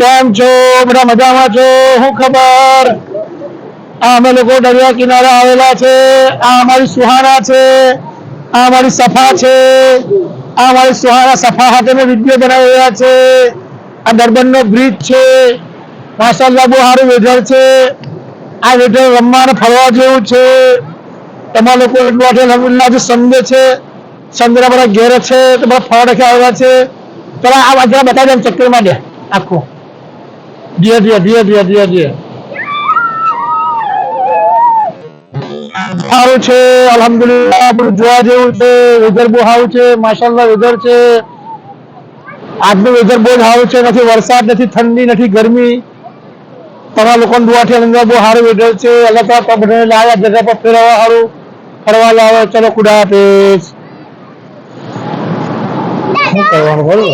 કેમ છો બધા? મજામાં છો? શું ખબર? અમે લોકો દરિયા કિનારે આવેલા છે. આ અમારી સુહાના છે, આ અમારી સફા છે, આ અમારી સુહાના સફા સાથેનો વિડીયો બનાવી રહ્યા છે. આ દરબંધનો બ્રિજ છે. માશાઅલ્લાહ બહુ સારું વેધર છે. આ વેધર રમવાનું ફરવા જેવું છે. તમારા લોકો અલહમદુલિલ્લાહ સમજે છે. સમજના બધા ઘેર છે તો બધા ફરવા દેખવા આવ્યા છે. ચલો આ બાજુ બતાવી દે, ચક્કર માં દે આખું. ધીરે ધીરે ધીરે ધીરે ધીરે ધીરે સારું છે અલહમદુલિલ્લાહ. જોવા જેવું છે. વેધર બહુ સારું છે. માશાઅલ્લાહ વેધર છે. આજનું વેધર બહુ સારું છે. નથી વરસાદ, નથી ઠંડી, નથી ગરમી. તમારા લોકોની દુઆથી અંદર બહુ સારું વેધર છે. અલ્લાહ તાલા બધાને લાવે જગ્યા પર ફેરવવા સારું ફરવા લાવે. ચલો ખુદા હાફિઝ. શું કરવાનું બોલો?